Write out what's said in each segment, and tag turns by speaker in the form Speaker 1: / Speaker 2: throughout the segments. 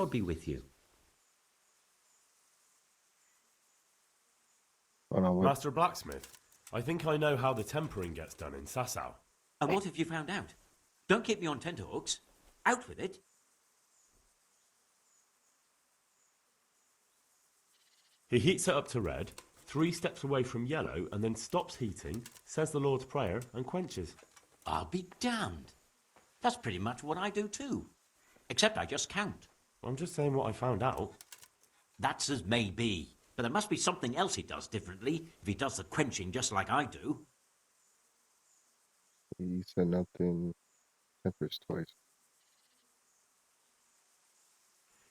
Speaker 1: God be with you.
Speaker 2: Hold on, what?
Speaker 3: Master Blacksmith, I think I know how the tempering gets done in Sasau.
Speaker 1: And what have you found out? Don't keep me on tenterhooks. Out with it.
Speaker 3: He heats it up to red, 3 steps away from yellow, and then stops heating, says the Lord's Prayer, and quenches.
Speaker 1: I'll be damned. That's pretty much what I do too. Except I just count.
Speaker 3: I'm just saying what I found out.
Speaker 1: That's as may be. But there must be something else he does differently if he does the quenching just like I do.
Speaker 2: He said nothing. Tempers twice.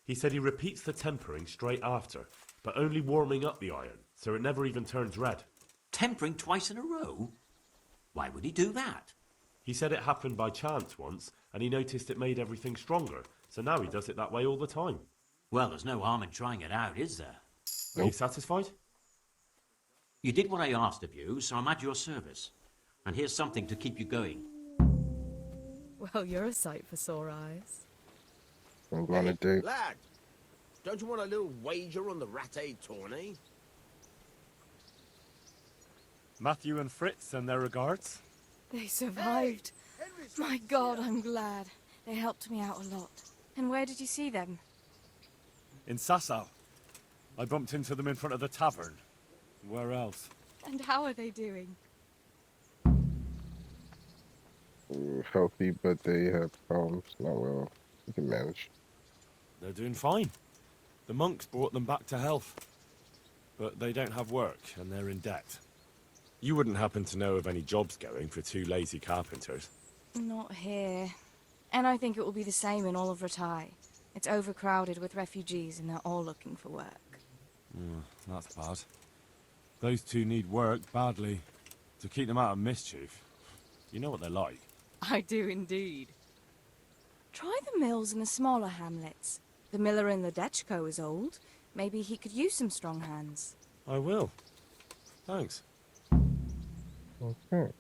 Speaker 3: He said he repeats the tempering straight after, but only warming up the iron, so it never even turns red.
Speaker 1: Tempering twice in a row? Why would he do that?
Speaker 3: He said it happened by chance once, and he noticed it made everything stronger, so now he does it that way all the time.
Speaker 1: Well, there's no harm in trying it out, is there?
Speaker 3: Are you satisfied?
Speaker 1: You did what I asked of you, so I'm at your service. And here's something to keep you going.
Speaker 4: Well, you're a sight for sore eyes.
Speaker 2: I'm going to date.
Speaker 5: Lad, don't you want a little wager on the Ratte tourney?
Speaker 6: Matthew and Fritz send their regards.
Speaker 4: They survived. My God, I'm glad. They helped me out a lot. And where did you see them?
Speaker 6: In Sasau. I bumped into them in front of the tavern. Where else?
Speaker 4: And how are they doing?
Speaker 2: Healthy, but they have problems. Not well. You can manage.
Speaker 6: They're doing fine. The monks brought them back to health. But they don't have work, and they're in debt. You wouldn't happen to know of any jobs going for 2 lazy carpenters?
Speaker 4: Not here. And I think it will be the same in all of Ratai. It's overcrowded with refugees and they're all looking for work.
Speaker 6: That's bad. Those 2 need work badly. To keep them out of mischief. You know what they're like.
Speaker 4: I do indeed. Try the mills in the smaller hamlets. The miller in the Dechko is old. Maybe he could use some strong hands.
Speaker 6: I will. Thanks.
Speaker 2: Okay.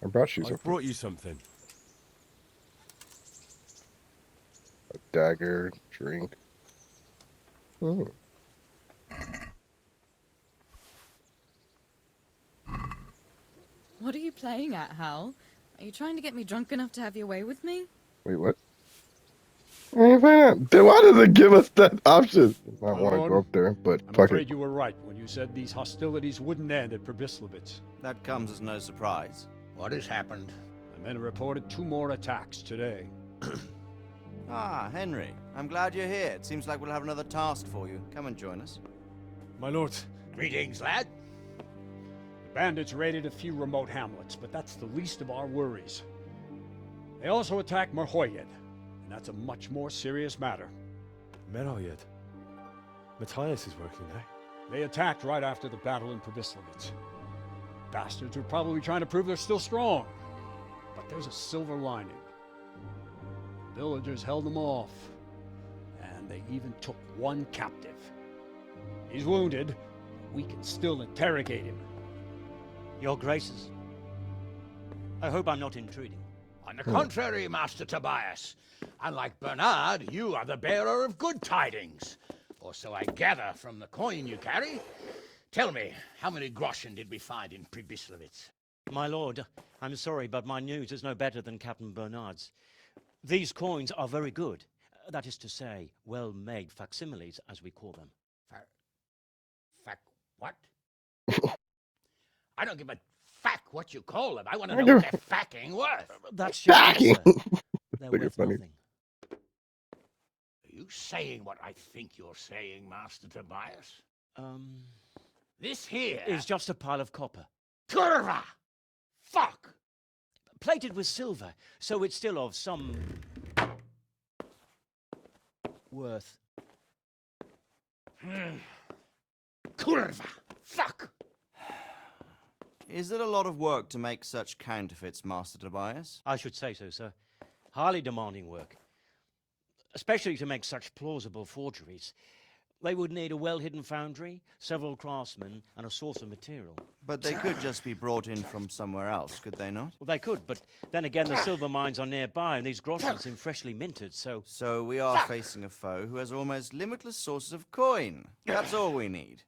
Speaker 2: I brought you
Speaker 6: I
Speaker 2: something.
Speaker 6: brought you something.
Speaker 2: A dagger, drink. Hmm.
Speaker 4: What are you playing at, Hal? Are you trying to get me drunk enough to have your way with me?
Speaker 2: Wait, what? Hey, man. Then why does it give us that option? I
Speaker 7: My
Speaker 2: want to
Speaker 7: lord,
Speaker 2: go up there, but
Speaker 7: I'm
Speaker 2: fuck
Speaker 7: afraid
Speaker 2: it.
Speaker 7: you were right when you said these hostilities wouldn't end at Probislavitz.
Speaker 8: That comes as no surprise.
Speaker 5: What has happened?
Speaker 7: The men reported 2 more attacks today.
Speaker 8: Ah, Henry. I'm glad you're here. It seems like we'll have another task for you. Come and join us.
Speaker 6: My lord.
Speaker 5: Greetings, lad.
Speaker 7: The bandits raided a few remote hamlets, but that's the least of our worries. They also attacked Merhoyed, and that's a much more serious matter.
Speaker 6: Meroyed. Matthias is working there.
Speaker 7: They attacked right after the battle in Probislavitz. Bastards are probably trying to prove they're still strong. But there's a silver lining. The villagers held them off, and they even took 1 captive. He's wounded, but we can still interrogate him.
Speaker 9: Your Graces, I hope I'm not intruding.
Speaker 5: On the contrary, Master Tobias. Unlike Bernard, you are the bearer of good tidings. Or so I gather from the coin you carry. Tell me, how many groschen did we find in Probislavitz?
Speaker 9: My lord, I'm sorry, but my news is no better than Captain Bernard's. These coins are very good. That is to say, well-made facsimiles, as we call them.
Speaker 5: What? I don't give a what you call them. I want to know what they're facking worth.
Speaker 9: That's just it, sir. They're
Speaker 2: Think
Speaker 9: worth
Speaker 2: it's funny.
Speaker 9: nothing.
Speaker 5: Are you saying what I think you're saying, Master Tobias? This here
Speaker 9: Is just a pile of copper.
Speaker 5: Kurva! Fuck!
Speaker 9: Plated with silver, so it's still of some worth.
Speaker 5: Kurva! Fuck!
Speaker 8: Is it a lot of work to make such counterfeits, Master Tobias?
Speaker 9: I should say so, sir. Highly demanding work. Especially to make such plausible forgeries. They would need a well-hidden foundry, several craftsmen, and a source of material.
Speaker 8: But they could just be brought in from somewhere else, could they not?
Speaker 9: Well, they could, but then again, the silver mines are nearby, and these groschen seem freshly minted, so...
Speaker 8: So we are facing a foe who has almost limitless sources of coin. That's all we need.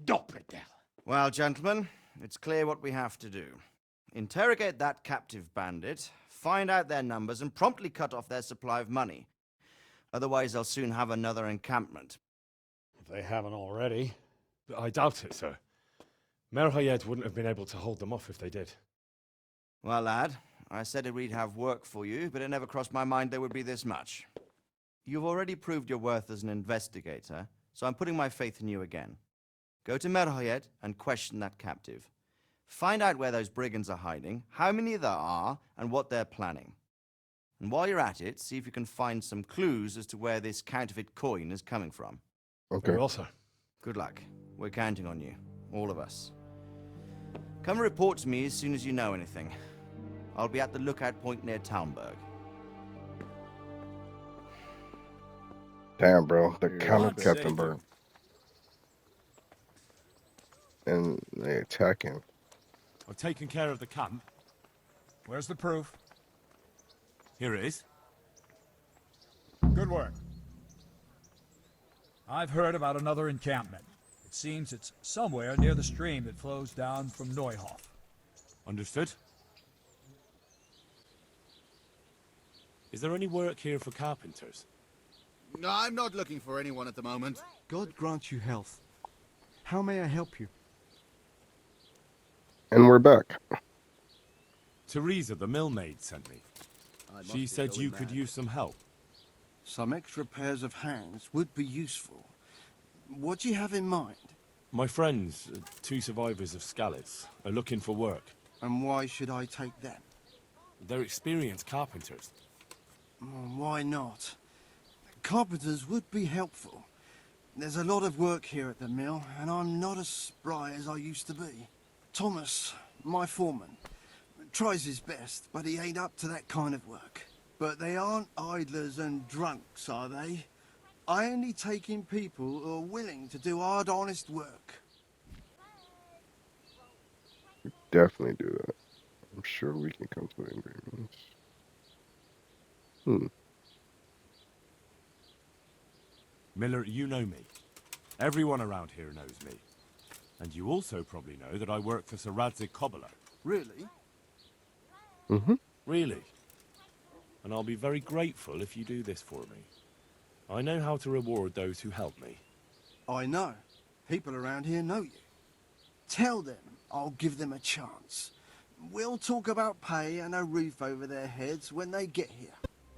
Speaker 5: Doppeltel.
Speaker 8: Well, gentlemen, it's clear what we have to do. Interrogate that captive bandit, find out their numbers, and promptly cut off their supply of money. Otherwise, they'll soon have another encampment.
Speaker 7: If they haven't already.
Speaker 6: I doubt it, sir. Merhayed wouldn't have been able to hold them off if they did.
Speaker 8: Well, lad, I said we'd have work for you, but it never crossed my mind there would be this much. You've already proved your worth as an investigator, so I'm putting my faith in you again. Go to Merhayed and question that captive. Find out where those brigands are hiding, how many there are, and what they're planning. And while you're at it, see if you can find some clues as to where this counterfeit coin is coming from.
Speaker 2: Okay.
Speaker 6: Very well, sir.
Speaker 8: Good luck. We're counting on you. All of us. Come report to me as soon as you know anything. I'll be at the lookout point near Talmberg.
Speaker 2: Damn, bro. The
Speaker 6: You're
Speaker 2: counter
Speaker 6: right.
Speaker 2: Captain Bird. And they attack him.
Speaker 6: I've taken care of the camp.
Speaker 10: Where's the proof?
Speaker 6: Here it is.
Speaker 10: Good work. I've heard about another encampment. It seems it's somewhere near the stream that flows down from Neuhof.
Speaker 6: Understood. Is there any work here for carpenters?
Speaker 11: No, I'm not looking for anyone at the moment.
Speaker 12: God grant you health. How may I help you?
Speaker 2: And we're back.
Speaker 6: Teresa, the millmaid, sent me. She said you could use some help.
Speaker 12: Some extra pairs of hands would be useful. What do you have in mind?
Speaker 6: My friends, 2 survivors of Skalitz, are looking for work.
Speaker 12: And why should I take them?
Speaker 6: They're experienced carpenters.
Speaker 12: Why not? Carpenters would be helpful. There's a lot of work here at the mill, and I'm not as spry as I used to be. Thomas, my foreman, tries his best, but he ain't up to that kind of work. But they aren't idlers and drunks, are they? I only take in people who are willing to do hard, honest work.
Speaker 2: Definitely do that. I'm sure we can come to an agreement.
Speaker 6: Miller, you know me. Everyone around here knows me. And you also probably know that I work for Sir Radzig Kobyla.
Speaker 12: Really?
Speaker 2: Mm-hmm.
Speaker 6: Really? And I'll be very grateful if you do this for me. I know how to reward those who help me.
Speaker 12: I know. People around here know you. Tell them I'll give them a chance. We'll talk about pay and a roof over their heads when they get here.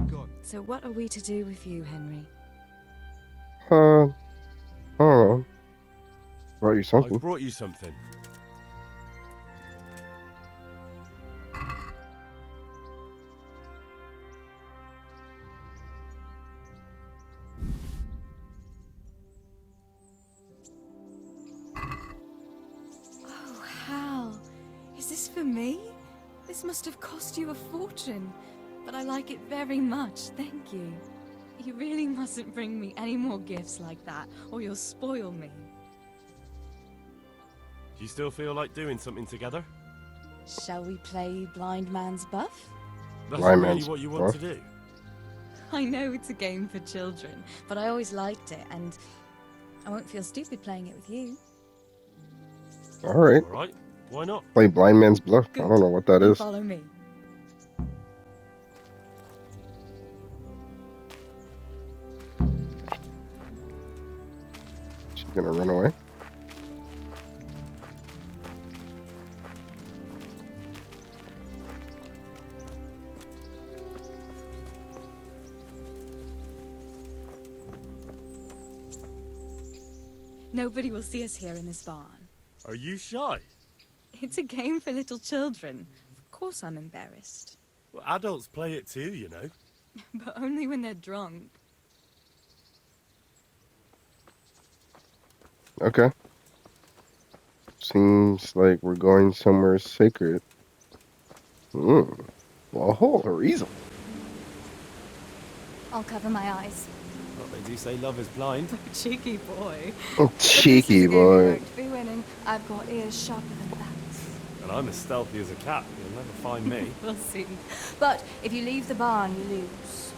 Speaker 12: God.
Speaker 4: So what are we to do with you, Henry?
Speaker 2: I don't know. Brought you something.
Speaker 6: I've brought you something.
Speaker 4: Oh, Hal. Is this for me? This must have cost you a fortune. But I like it very much, thank you. You really mustn't bring me any more gifts like that, or you'll spoil me.
Speaker 6: Do you still feel like doing something together?
Speaker 4: Shall we play Blind Man's Buff?
Speaker 6: That's
Speaker 2: Blind
Speaker 6: really
Speaker 2: Man's
Speaker 6: what you want to
Speaker 2: Buff?
Speaker 6: do?
Speaker 4: I know it's a game for children, but I always liked it, and I won't feel stupid playing it with you.
Speaker 2: Alright.
Speaker 6: All right, why not?
Speaker 2: Play Blind Man's Bluff.
Speaker 4: Good.
Speaker 2: I don't know what that
Speaker 4: Then
Speaker 2: is.
Speaker 4: follow me.
Speaker 2: She's gonna run away.
Speaker 4: Nobody will see us here in this barn.
Speaker 6: Are you shy?
Speaker 4: It's a game for little children. Of course I'm embarrassed.
Speaker 6: Well, adults play it too, you know.
Speaker 4: But only when they're drunk.
Speaker 2: Okay. Seems like we're going somewhere sacred. Well, Teresa.
Speaker 13: I'll cover my eyes.
Speaker 6: They do say love is blind.
Speaker 4: Cheeky boy.
Speaker 2: Cheeky
Speaker 4: But this is a game you
Speaker 2: boy.
Speaker 4: won't be winning. I've got ears sharper than bats.
Speaker 6: And I'm as stealthy as a cat. You'll never find me.
Speaker 4: We'll see. But if you leave the barn, you lose.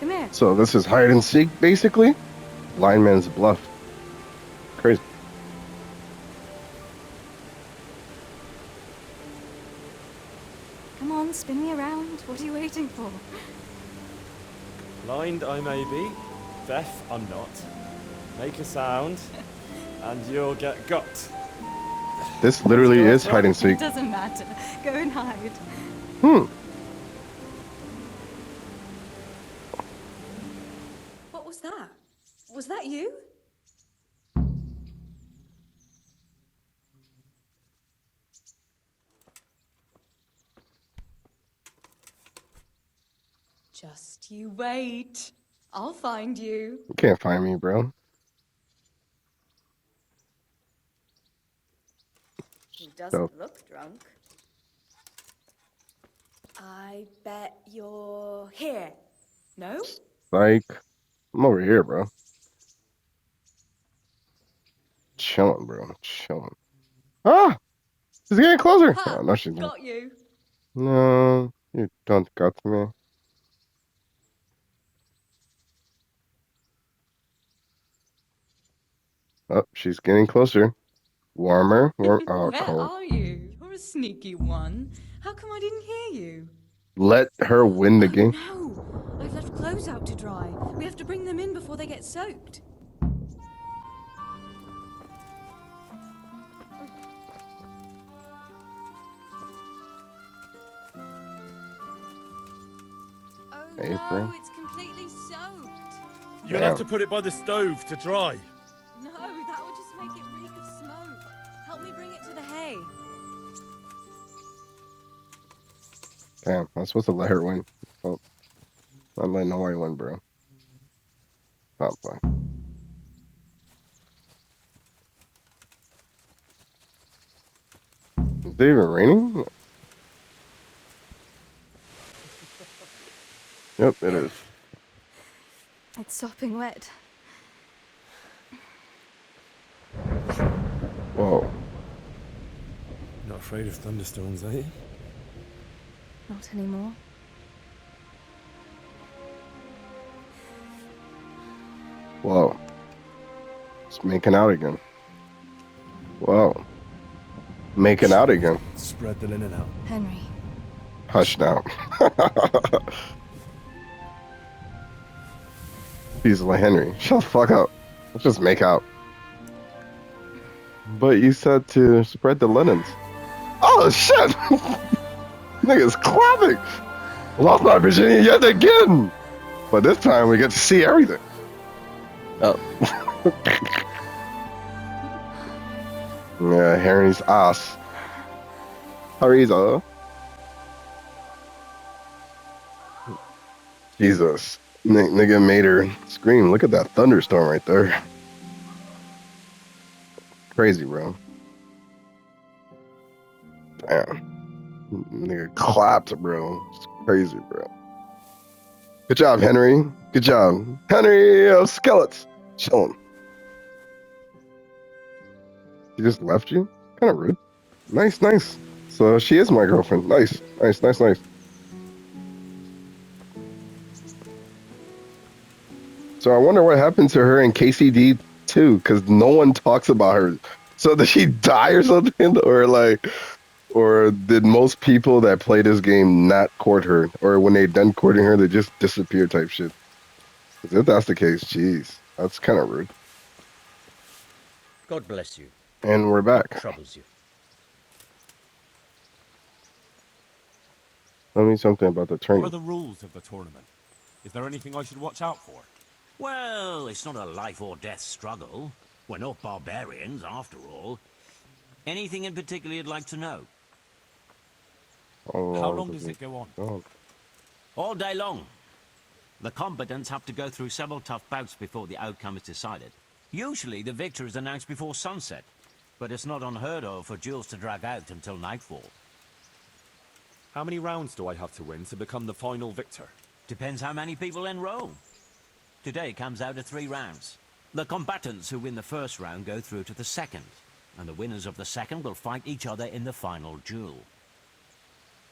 Speaker 4: Come here.
Speaker 2: So this is hide and seek, basically? Blind man's bluff. Crazy.
Speaker 4: Come on, spin me around. What are you waiting for?
Speaker 6: Blind I may be, deaf I'm not. Make a sound, and you'll get got.
Speaker 2: This literally is hide and seek.
Speaker 4: Doesn't matter. Go and hide. What was that? Was that you? Just you wait. I'll find you.
Speaker 2: You can't find me, bro.
Speaker 4: He doesn't
Speaker 2: So-
Speaker 4: look drunk. I bet you're here. No?
Speaker 2: Like, I'm over here, bro. Chilling, bro. Chilling. Ah! She's getting closer.
Speaker 4: Ha!
Speaker 2: Oh, no, she's not.
Speaker 4: Got you.
Speaker 2: No, you don't got me. Oh, she's getting closer. Warmer. Oh,
Speaker 4: Where
Speaker 2: cold.
Speaker 4: are you? You're a sneaky one. How come I didn't hear you?
Speaker 2: Let her win the game.
Speaker 4: No, I've left clothes out to dry. We have to bring them in before they get soaked. Oh
Speaker 2: Apron.
Speaker 4: no, it's completely soaked.
Speaker 6: You'll have to put it by the stove to dry.
Speaker 4: No, that would just make it reek of smoke. Help me bring it to the hay.
Speaker 2: Damn, I'm supposed to let her win. Oh, I'm letting nobody win, bro. Stop playing. Is it even raining? Yep, it is.
Speaker 4: It's sopping wet.
Speaker 2: Whoa.
Speaker 6: Not afraid of thunderstorms, are you?
Speaker 4: Not anymore.
Speaker 2: Whoa. It's making out again. Whoa. Making out again.
Speaker 6: Spread the linen out.
Speaker 4: Henry.
Speaker 2: Hush now. He's like, Henry, shut the fuck up. Let's just make out. But you said to spread the linens. Oh shit! Niggas clapping. Lost my virginity yet again. But this time we get to see everything. Oh. Yeah, Henry's ass. Hariza. Jesus. Nigga made her scream. Look at that thunderstorm right there. Crazy, bro. Damn. Nigga clapped, bro. It's crazy, bro. Good job, Henry. Good job. Henry of Skellets. Chillin'. He just left you? Kind of rude. Nice, nice. So she is my girlfriend. Nice, nice, nice, nice. So I wonder what happened to her in KCD 2, because no one talks about her. So did she die or something? Or did most people that play this game not court her? Or when they done courting her, they just disappear type shit? 'Cause if that's the case, jeez, that's kind of rude.
Speaker 9: God bless you.
Speaker 2: And we're back.
Speaker 9: Troubles you.
Speaker 2: Tell me something about the
Speaker 3: What are
Speaker 2: tournament.
Speaker 3: the rules of the tournament? Is there anything I should watch out for?
Speaker 1: Well, it's not a life or death struggle. We're not barbarians, after all. Anything in particular you'd like to know?
Speaker 3: How long does it go on?
Speaker 2: Oh,
Speaker 1: All day long. The combatants have to go through several tough bouts before the outcome is decided. Usually the victor is announced before sunset, but it's not unheard of for duels to drag out until nightfall.
Speaker 3: How many rounds do I have to win to become the final victor?
Speaker 1: Depends how many people enroll. Today comes out of 3 rounds. The combatants who win the first round go through to the second, and the winners of the second will fight each other in the final duel.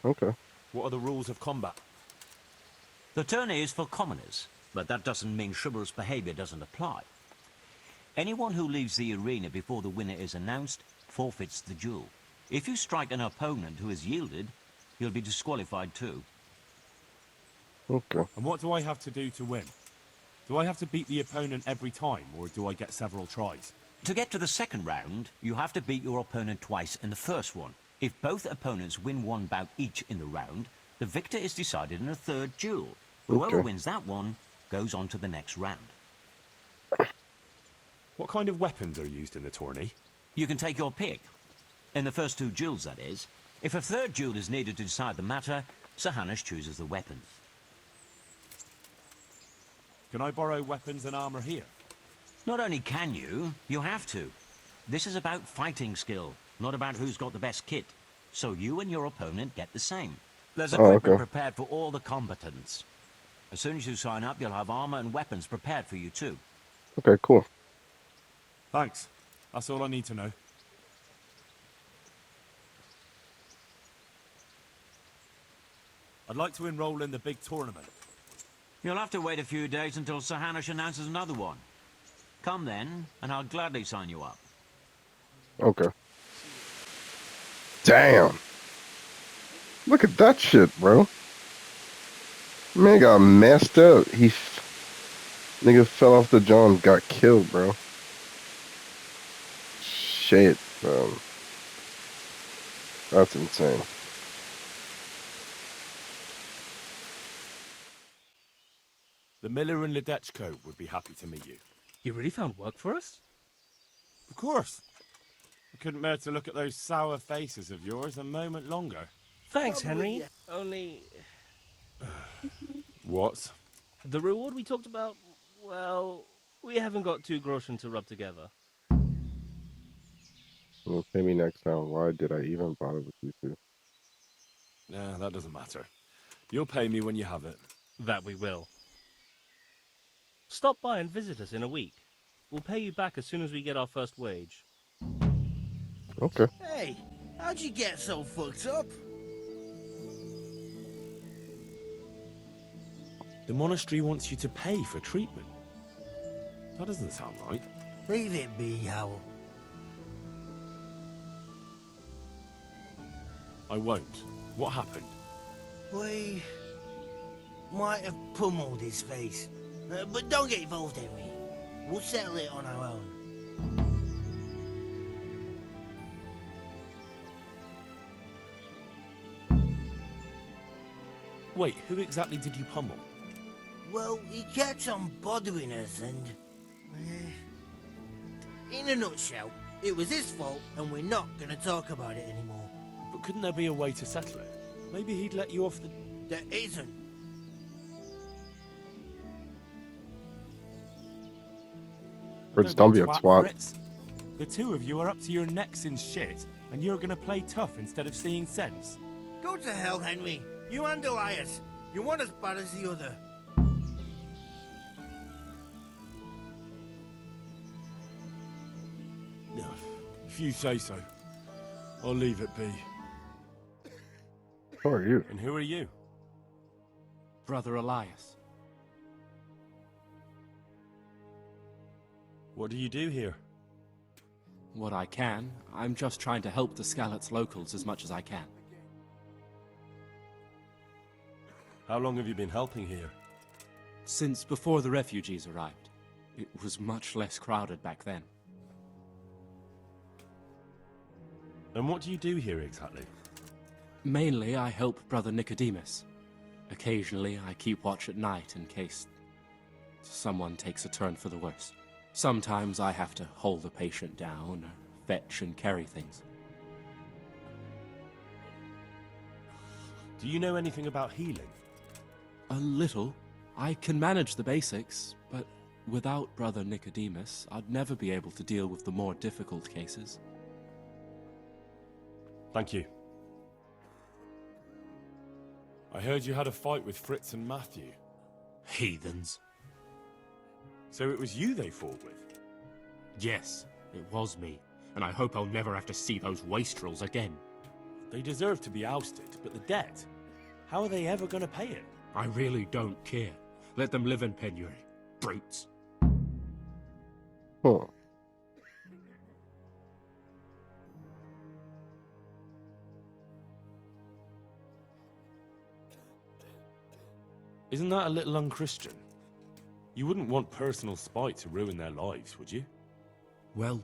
Speaker 2: Okay.
Speaker 6: What are the rules of combat?
Speaker 1: The tourney is for commoners, but that doesn't mean chivalrous behavior doesn't apply. Anyone who leaves the arena before the winner is announced forfeits the duel. If you strike an opponent who has yielded, you'll be disqualified too.
Speaker 2: Okay.
Speaker 6: And what do I have to do to win? Do I have to beat the opponent every time, or do I get several tries?
Speaker 1: To get to the second round, you have to beat your opponent twice in the first one. If both opponents win 1 bout each in the round, the victor is decided in a third duel. Whoever wins that one goes on to the next round.
Speaker 6: What kind of weapons are used in the tourney?
Speaker 1: You can take your pick. In the first 2 duels, that is. If a third duel is needed to decide the matter, Sir Hanush chooses the weapons.
Speaker 6: Can I borrow weapons and armor here?
Speaker 1: Not only can you, you have to. This is about fighting skill, not about who's got the best kit. So you and your opponent get the same. There's equipment prepared for all the combatants. As soon as you sign up, you'll have armor and weapons prepared for you too.
Speaker 2: Okay, cool.
Speaker 6: Thanks. That's all I need to know. I'd like to enroll in the big tournament.
Speaker 1: You'll have to wait a few days until Sir Hanush announces another one. Come then, and I'll gladly sign you up.
Speaker 2: Okay. Damn. Look at that shit, bro. Man got messed up. Nigga fell off the John, got killed, bro. Shit, bro. That's insane.
Speaker 6: The miller in Ledechko would be happy to meet you.
Speaker 13: You really found work for us?
Speaker 6: Of course. I couldn't bear to look at those sour faces of yours a moment longer.
Speaker 13: Thanks, Henry. Only...
Speaker 6: What?
Speaker 13: The reward we talked about, well, we haven't got 2 groschen to rub together.
Speaker 2: Well, pay me next time. Why did I even bother with you two?
Speaker 6: Nah, that doesn't matter. You'll pay me when you have it.
Speaker 13: That we will. Stop by and visit us in a week. We'll pay you back as soon as we get our first wage.
Speaker 2: Okay.
Speaker 14: Hey, how'd you get so fucked up?
Speaker 6: The monastery wants you to pay for treatment. That doesn't sound right.
Speaker 14: Leave it be, Howell.
Speaker 6: I won't. What happened?
Speaker 14: We might have pummeled his face. But don't get involved, Henry. We'll settle it on our own.
Speaker 6: Wait, who exactly did you pummel?
Speaker 14: Well, he kept on bothering us and... in a nutshell, it was his fault and we're not going to talk about it anymore.
Speaker 6: But couldn't there be a way to settle it? Maybe he'd let you off the...
Speaker 14: There isn't.
Speaker 2: Fritz, don't be a twat.
Speaker 6: Fritz. The 2 of you are up to your necks in shit, and you're gonna play tough instead of seeing sense.
Speaker 14: Go to hell, Henry. You and Elias. You're one as bad as the other.
Speaker 6: If you say so, I'll leave it be.
Speaker 2: Who are you?
Speaker 6: And who are you?
Speaker 15: Brother Elias.
Speaker 6: What do you do here?
Speaker 15: What I can. I'm just trying to help the Skalitz locals as much as I can.
Speaker 6: How long have you been helping here?
Speaker 15: Since before the refugees arrived. It was much less crowded back then.
Speaker 6: And what do you do here exactly?
Speaker 15: Mainly, I help Brother Nicodemus. Occasionally, I keep watch at night in case someone takes a turn for the worse. Sometimes I have to hold the patient down, or fetch and carry things.
Speaker 6: Do you know anything about healing?
Speaker 15: A little. I can manage the basics, but without Brother Nicodemus, I'd never be able to deal with the more difficult cases.
Speaker 6: Thank you. I heard you had a fight with Fritz and Matthew.
Speaker 15: Heathens.
Speaker 3: So it was you they fought with?
Speaker 15: Yes, it was me. And I hope I'll never have to see those wastrels again.
Speaker 3: They deserve to be ousted, but the debt? How are they ever going to pay it?
Speaker 15: I really don't care. Let them live in penury. Brutes.
Speaker 2: Huh.
Speaker 3: Isn't that a little unchristian? You wouldn't want personal spite to ruin their lives, would you?
Speaker 15: Well,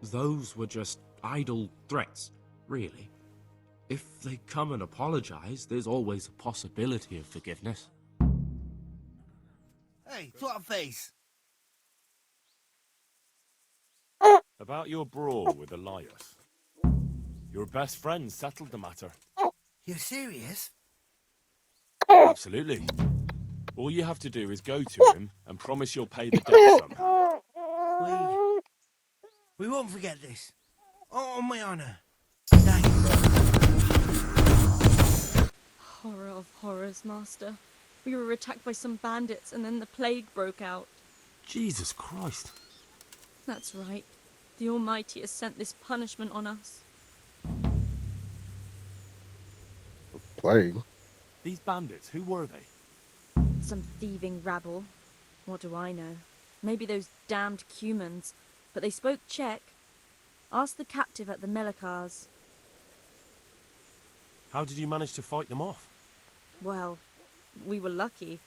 Speaker 15: those were just idle threats, really. If they come and apologize, there's always a possibility of forgiveness.
Speaker 14: Hey, twat face.
Speaker 3: About your brawl with Elias. Your best friend settled the matter.
Speaker 14: You're serious?
Speaker 3: Absolutely. All you have to do is go to him and promise you'll pay the debt somehow.
Speaker 14: We won't forget this. On my honor.
Speaker 4: Horror of horrors, Master. We were attacked by some bandits and then the plague broke out.
Speaker 3: Jesus Christ.
Speaker 4: That's right. The Almighty has sent this punishment on us.
Speaker 2: Plague.
Speaker 3: These bandits, who were they?
Speaker 4: Some thieving rabble. What do I know? Maybe those damned Cumans. But they spoke Czech. Ask the captive at the Melikars.
Speaker 3: How did you manage to fight them off?
Speaker 4: Well, we were lucky.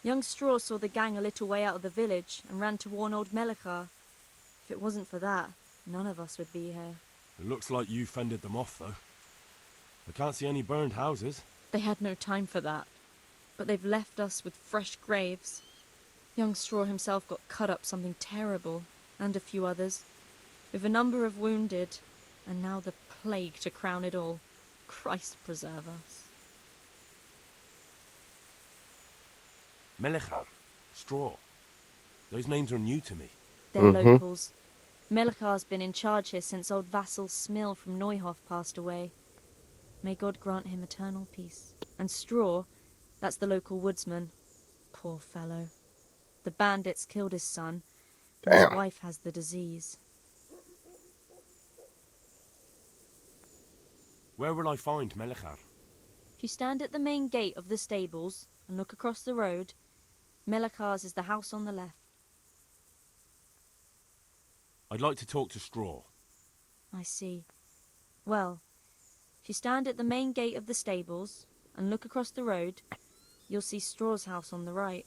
Speaker 4: Young Straw saw the gang a little way out of the village and ran to warn old Melikar. If it wasn't for that, none of us would be here.
Speaker 3: It looks like you fended them off, though. I can't see any burned houses.
Speaker 4: They had no time for that. But they've left us with fresh graves. Young Straw himself got cut up something terrible, and a few others. With a number of wounded, and now the plague to crown it all. Christ preserve us.
Speaker 3: Melikar, Straw. Those names are new to me.
Speaker 4: They're locals. Melikar's been in charge here since old vassal Smill from Neuhof passed away. May God grant him eternal peace. And Straw, that's the local woodsman. Poor fellow. The bandits killed his son. And his wife has the disease.
Speaker 3: Where will I find Melikar?
Speaker 4: If you stand at the main gate of the stables and look across the road, Melikar's is the house on the left.
Speaker 3: I'd like to talk to Straw.
Speaker 4: I see. Well, if you stand at the main gate of the stables and look across the road, you'll see Straw's house on the right.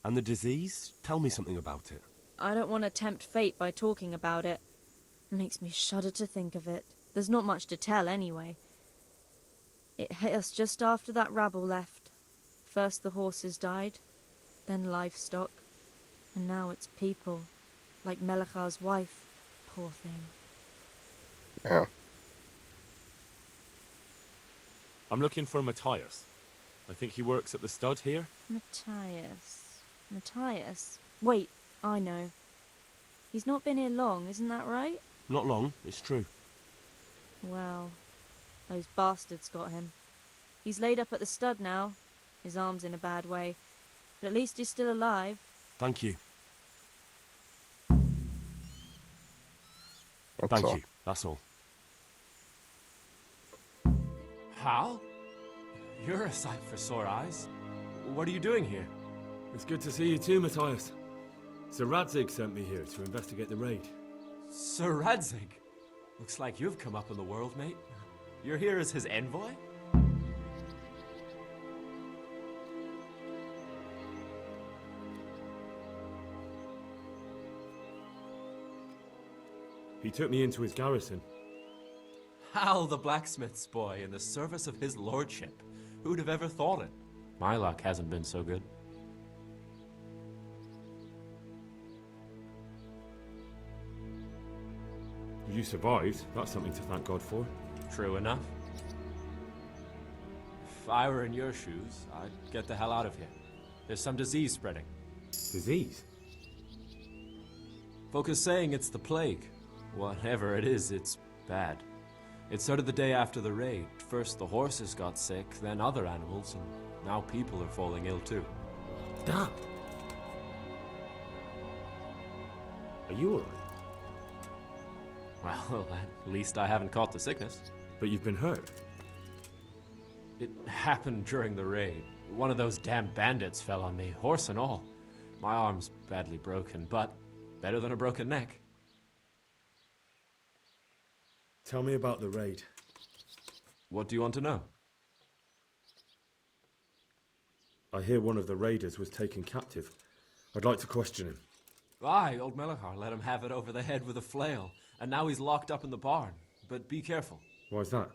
Speaker 3: And the disease? Tell me something about it.
Speaker 4: I don't want to tempt fate by talking about it. It makes me shudder to think of it. There's not much to tell anyway. It hit us just after that rabble left. First the horses died, then livestock, and now it's people, like Melikar's wife, poor thing.
Speaker 2: Yeah.
Speaker 3: I'm looking for Matthias. I think he works at the stud here.
Speaker 4: Matthias? Wait, I know. He's not been here long, isn't that right?
Speaker 3: Not long, it's true.
Speaker 4: Well, those bastards got him. He's laid up at the stud now. His arm's in a bad way. But at least he's still alive.
Speaker 3: Thank you.
Speaker 2: That's all.
Speaker 3: You. That's all.
Speaker 15: Hal? You're a sight for sore eyes. What are you doing here?
Speaker 3: It's good to see you too, Matthias. Sir Radzig sent me here to investigate the raid.
Speaker 15: Sir Radzig? Looks like you've come up in the world, mate. You're here as his envoy?
Speaker 3: He took me into his garrison.
Speaker 15: Hal, the blacksmith's boy, in the service of his lordship. Who'd have ever thought it? My luck hasn't been so good.
Speaker 3: You survived. That's something to thank God for.
Speaker 15: True enough. If I were in your shoes, I'd get the hell out of here. There's some disease spreading.
Speaker 3: Disease?
Speaker 15: Folk are saying it's the plague. Whatever it is, it's bad. It started the day after the raid. First the horses got sick, then other animals, and now people are falling ill too.
Speaker 6: Damn. Are you alright?
Speaker 15: Well, at least I haven't caught the sickness.
Speaker 6: But you've been hurt.
Speaker 15: It happened during the raid. One of those damn bandits fell on me, horse and all. My arm's badly broken, but better than a broken neck.
Speaker 6: Tell me about the raid.
Speaker 15: What do you want to know?
Speaker 6: I hear one of the raiders was taken captive. I'd like to question him.
Speaker 15: Aye, old Melachar let him have it over the head with a flail, and now he's locked up in the barn. But be careful.
Speaker 6: Why's that?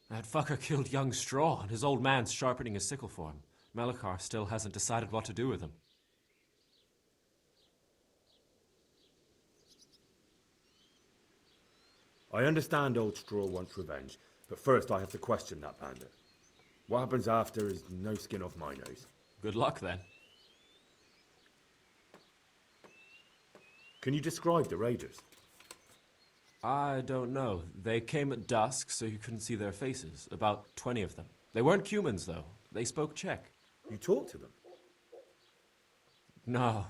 Speaker 15: That fucker killed young Straw, and his old man's sharpening his sickle for him. Melachar still hasn't decided what to do with him.
Speaker 6: I understand old Straw wants revenge, but first I have to question that bandit. What happens after is no skin off my nose.
Speaker 15: Good luck, then.
Speaker 6: Can you describe the raiders?
Speaker 15: I don't know. They came at dusk, so you couldn't see their faces. About 20 of them. They weren't humans, though. They spoke Czech.
Speaker 6: You talked to them?
Speaker 15: No.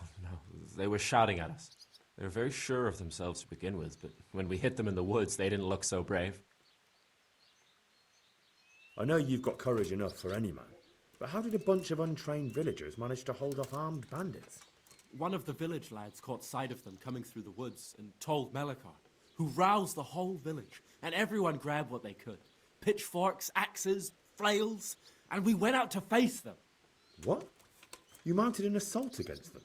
Speaker 15: They were shouting at us. They were very sure of themselves to begin with, but when we hit them in the woods, they didn't look so brave.
Speaker 6: I know you've got courage enough for any man, but how did a bunch of untrained villagers manage to hold off armed bandits?
Speaker 15: One of the village lads caught sight of them coming through the woods and told Melachar, who roused the whole village, and everyone grabbed what they could. Pitchforks, axes, flails, and we went out to face them.
Speaker 6: What? You mounted an assault against them?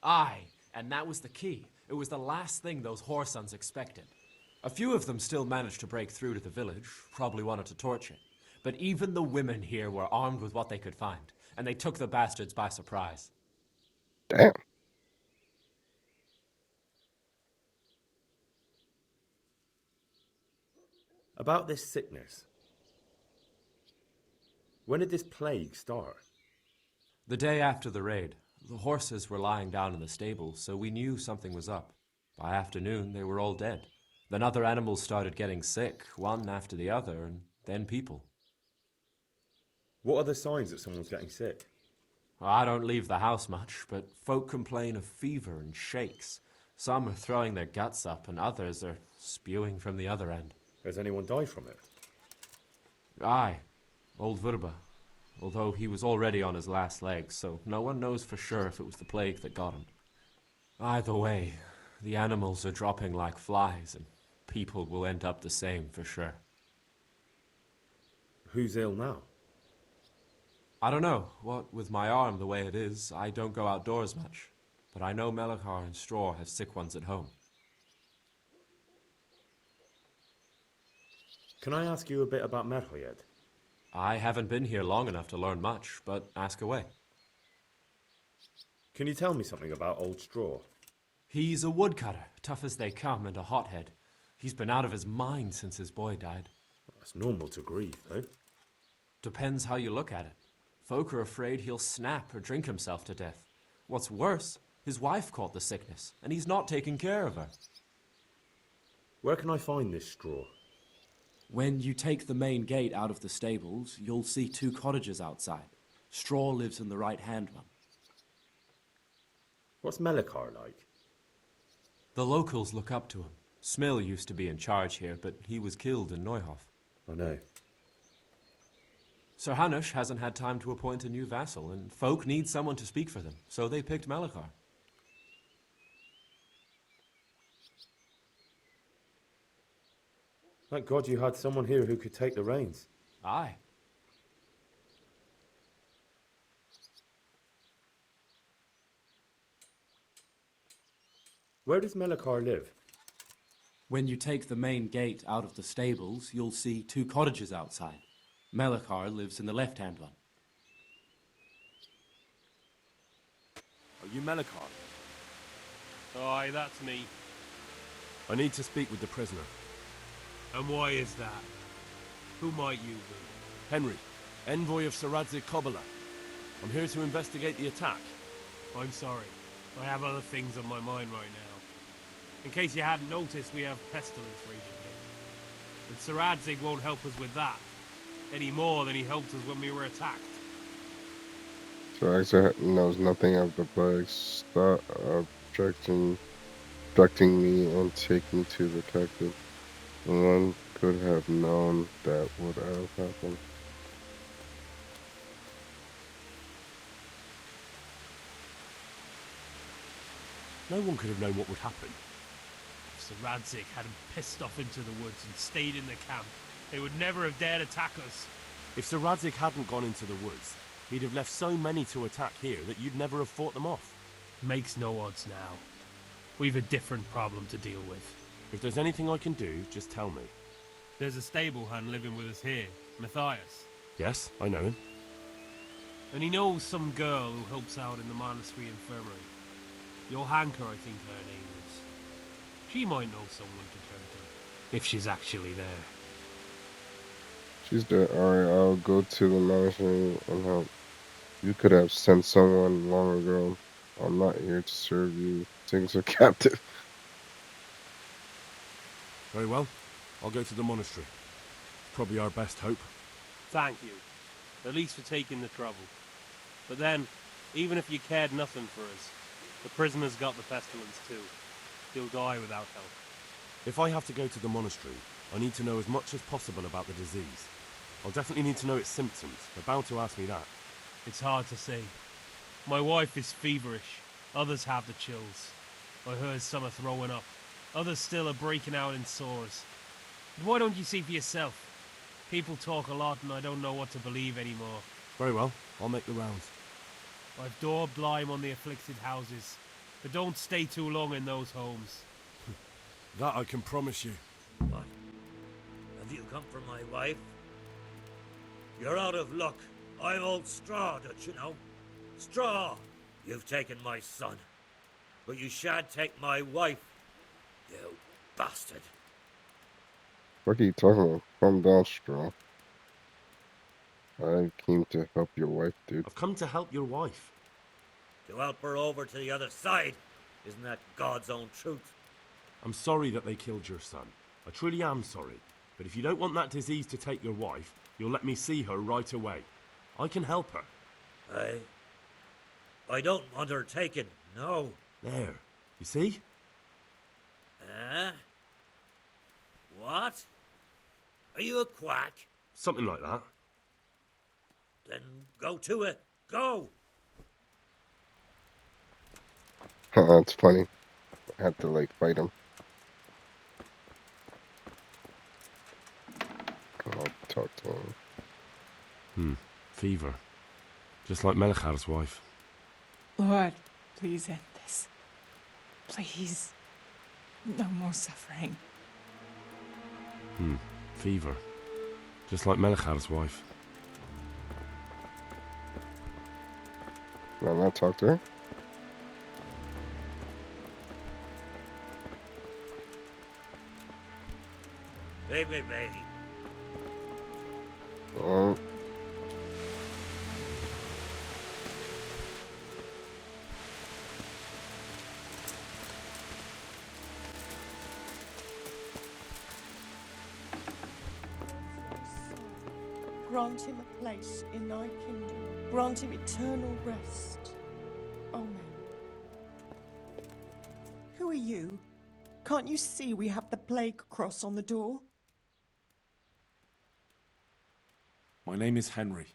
Speaker 15: Aye, and that was the key. It was the last thing those whoresons expected. A few of them still managed to break through to the village, probably wanted to torch it. But even the women here were armed with what they could find, and they took the bastards by surprise.
Speaker 2: Damn.
Speaker 6: About this sickness. When did this plague start?
Speaker 15: The day after the raid. The horses were lying down in the stable, so we knew something was up. By afternoon, they were all dead. Then other animals started getting sick, one after the other, and then people.
Speaker 6: What are the signs that someone's getting sick?
Speaker 15: I don't leave the house much, but folk complain of fever and shakes. Some are throwing their guts up, and others are spewing from the other end.
Speaker 6: Has anyone died from it?
Speaker 15: Aye, old Vurba. Although he was already on his last legs, so no one knows for sure if it was the plague that got him. Either way, the animals are dropping like flies, and people will end up the same for sure.
Speaker 6: Who's ill now?
Speaker 15: I don't know. What with my arm the way it is, I don't go outdoors much. But I know Melachar and Straw have sick ones at home.
Speaker 6: Can I ask you a bit about Merhoyed?
Speaker 15: I haven't been here long enough to learn much, but ask away.
Speaker 6: Can you tell me something about Old Straw?
Speaker 15: He's a woodcutter, tough as they come, and a hothead. He's been out of his mind since his boy died.
Speaker 6: That's normal to grieve, though.
Speaker 15: Depends how you look at it. Folk are afraid he'll snap or drink himself to death. What's worse, his wife caught the sickness, and he's not taking care of her.
Speaker 6: Where can I find this Straw?
Speaker 15: When you take the main gate out of the stables, you'll see 2 cottages outside. Straw lives in the right-hand one.
Speaker 6: What's Melachar like?
Speaker 15: The locals look up to him. Smill used to be in charge here, but he was killed in Neuhof.
Speaker 6: I know.
Speaker 15: Sir Hanush hasn't had time to appoint a new vassal, and folk need someone to speak for them, so they picked Melachar.
Speaker 6: Thank God you had someone here who could take the reins.
Speaker 15: Aye.
Speaker 6: Where does Melachar live?
Speaker 15: When you take the main gate out of the stables, you'll see 2 cottages outside. Melachar lives in the left-hand one.
Speaker 6: Are you Melachar?
Speaker 3: Aye, that's me.
Speaker 6: I need to speak with the prisoner.
Speaker 3: And why is that? Who might you be?
Speaker 6: Henry, envoy of Sir Radzig Kobyla. I'm here to investigate the attack.
Speaker 3: I'm sorry. I have other things on my mind right now. In case you hadn't noticed, we have pestilence raging here. And Sir Radzig won't help us with that, any more than he helped us when we were attacked.
Speaker 2: So Exit knows nothing of the plague. Stop obstructing me and take me to the captain. One could have known that would have happened.
Speaker 6: No one could have known what would happen.
Speaker 3: If Sir Radzig hadn't pissed off into the woods and stayed in the camp, they would never have dared attack us.
Speaker 6: If Sir Radzig hadn't gone into the woods, he'd have left so many to attack here that you'd never have fought them off.
Speaker 3: Makes no odds now. We've a different problem to deal with.
Speaker 6: If there's anything I can do, just tell me.
Speaker 3: There's a stable hand living with us here, Matthias.
Speaker 6: Yes, I know him.
Speaker 3: And he knows some girl who helps out in the monastery infirmary. Johanka, I think her name is. She might know someone to turn to, if she's actually there.
Speaker 2: She's there. Alright, I'll go to the monastery and help. You could have sent someone long ago. I'm not here to serve you. Things are captive.
Speaker 6: Very well. I'll go to the monastery. Probably our best hope.
Speaker 3: Thank you. At least for taking the trouble. But then, even if you cared nothing for us, the prisoner's got the pestilence too. He'll die without help.
Speaker 6: If I have to go to the monastery, I need to know as much as possible about the disease. I'll definitely need to know its symptoms. They're bound to ask me that.
Speaker 3: It's hard to say. My wife is feverish. Others have the chills. I heard some are throwing up. Others still are breaking out in sores. But why don't you see for yourself? People talk a lot and I don't know what to believe anymore.
Speaker 6: Very well. I'll make the rounds.
Speaker 3: I've daubed lime on the afflicted houses, but don't stay too long in those homes.
Speaker 6: That I can promise you.
Speaker 16: What? Have you come for my wife? You're out of luck. I'm old Straw, don't you know? Straw! You've taken my son. But you shan't take my wife, you bastard.
Speaker 2: What are you talking about? Calm down, Straw. I came to help your wife, dude.
Speaker 6: I've come to help your wife.
Speaker 16: To help her over to the other side. Isn't that God's own truth?
Speaker 6: I'm sorry that they killed your son. I truly am sorry. But if you don't want that disease to take your wife, you'll let me see her right away. I can help her.
Speaker 16: I don't want her taken, no.
Speaker 6: There. You see?
Speaker 16: What? Are you a quack?
Speaker 6: Something like that.
Speaker 16: Then go to it. Go!
Speaker 2: It's funny. I had to, like, fight him. I'll talk to him.
Speaker 6: Fever. Just like Melchar's wife.
Speaker 17: Lord, please end this. Please. No more suffering.
Speaker 6: Fever. Just like Melchar's wife.
Speaker 2: Can I not talk to her?
Speaker 16: Baby.
Speaker 2: Oh.
Speaker 17: Grant him a place in thy kingdom. Grant him eternal rest. Amen. Who are you? Can't you see we have the plague cross on the door?
Speaker 6: My name is Henry.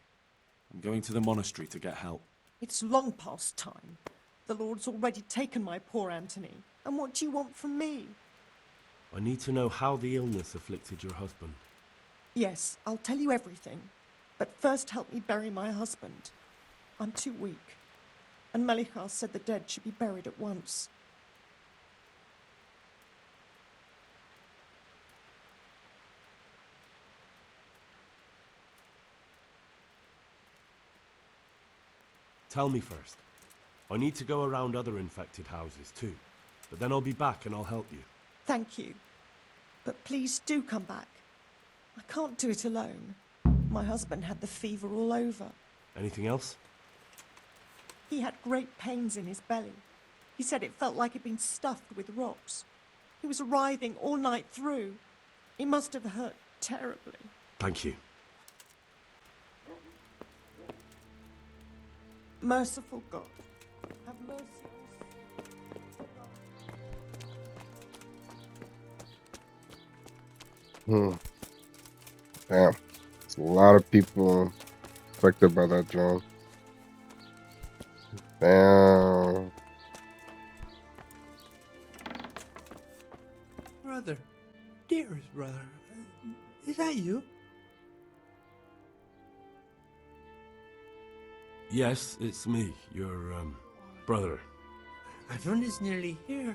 Speaker 6: I'm going to the monastery to get help.
Speaker 17: It's long past time. The Lord's already taken my poor Anthony. And what do you want from me?
Speaker 6: I need to know how the illness afflicted your husband.
Speaker 17: Yes, I'll tell you everything. But first help me bury my husband. I'm too weak. And Melchar said the dead should be buried at once.
Speaker 6: Tell me first. I need to go around other infected houses too. But then I'll be back and I'll help you.
Speaker 17: Thank you. But please do come back. I can't do it alone. My husband had the fever all over.
Speaker 6: Anything else?
Speaker 17: He had great pains in his belly. He said it felt like it'd been stuffed with rocks. He was writhing all night through. It must have hurt terribly.
Speaker 6: Thank you.
Speaker 17: Merciful God, have mercy
Speaker 2: Hmm. Damn. There's a lot of people affected by that drone. Damn.
Speaker 18: Brother, dearest brother, is that you?
Speaker 6: Yes, it's me, your, brother.
Speaker 18: Everyone is nearly here.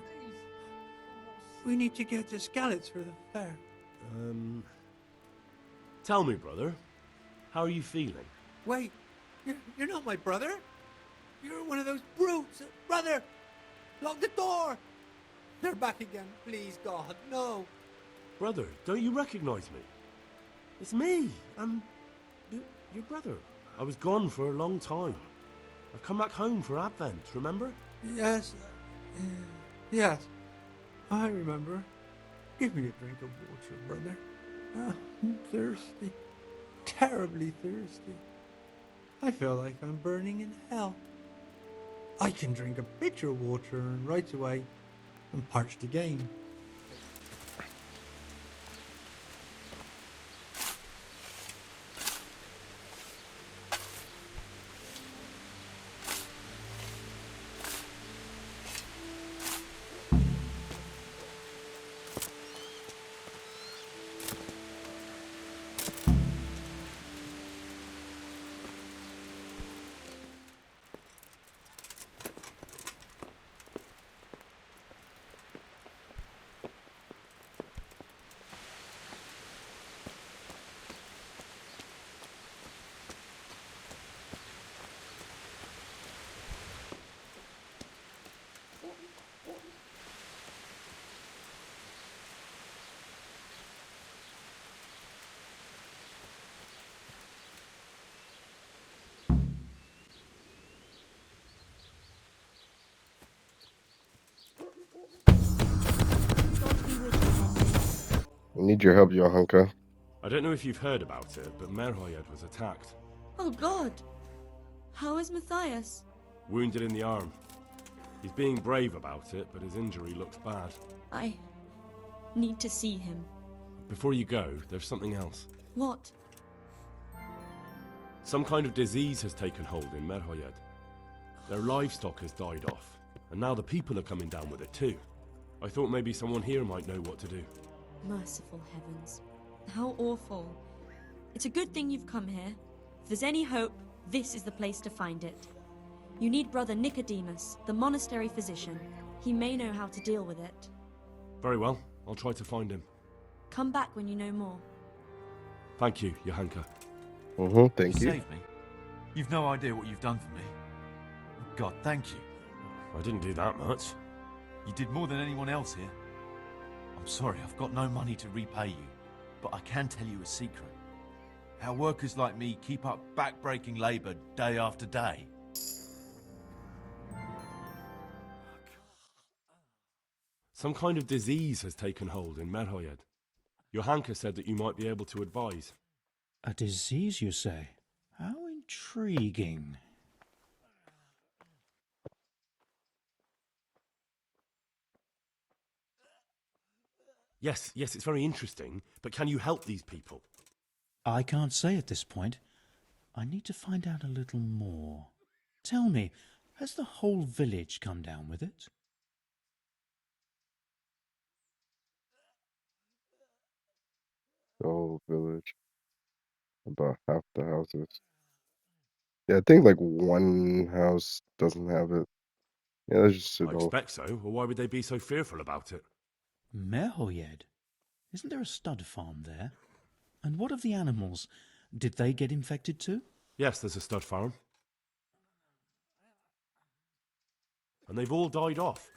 Speaker 18: We need to get the scallops for the fair.
Speaker 6: Tell me, brother, how are you feeling?
Speaker 18: Wait, you're not my brother? You're one of those brutes! Brother! Lock the door! They're back again, please, God, no!
Speaker 6: Brother, don't you recognize me? It's me. I'm your brother. I was gone for a long time. I've come back home for Advent, remember?
Speaker 18: Yes, yes, I remember. Give me a drink of water, brother. I'm thirsty. Terribly thirsty. I feel like I'm burning in hell. I can drink a pitcher of water and right away I'm parched again.
Speaker 2: I need your help, Johanka.
Speaker 6: I don't know if you've heard about it, but Merhoyed was attacked.
Speaker 4: Oh God! How is Matthias?
Speaker 6: Wounded in the arm. He's being brave about it, but his injury looks bad.
Speaker 4: I need to see him.
Speaker 6: Before you go, there's something else.
Speaker 4: What?
Speaker 6: Some kind of disease has taken hold in Merhoyed. Their livestock has died off, and now the people are coming down with it too. I thought maybe someone here might know what to do.
Speaker 4: Merciful heavens. How awful. It's a good thing you've come here. If there's any hope, this is the place to find it. You need Brother Nicodemus, the monastery physician. He may know how to deal with it.
Speaker 6: Very well, I'll try to find him.
Speaker 4: Come back when you know more.
Speaker 6: Thank you, Johanka.
Speaker 2: Thank you.
Speaker 19: Saved me. You've no idea what you've done for me. God, thank you.
Speaker 6: I didn't do that much.
Speaker 19: You did more than anyone else here. I'm sorry, I've got no money to repay you, but I can tell you a secret. How workers like me keep up back-breaking labour day after day.
Speaker 6: Some kind of disease has taken hold in Merhoyed. Johanka said that you might be able to advise.
Speaker 20: A disease, you say? How intriguing.
Speaker 6: Yes, it's very interesting, but can you help these people?
Speaker 20: I can't say at this point. I need to find out a little more. Tell me, has the whole village come down with it?
Speaker 2: The whole village. About half the houses. Yeah, I think like one house doesn't have it. Yeah, that's just
Speaker 6: I expect so, or why would they be so fearful about it?
Speaker 20: Merhoyed? Isn't there a stud farm there? And what of the animals? Did they get infected too?
Speaker 6: Yes, there's a stud farm. And they've all died off.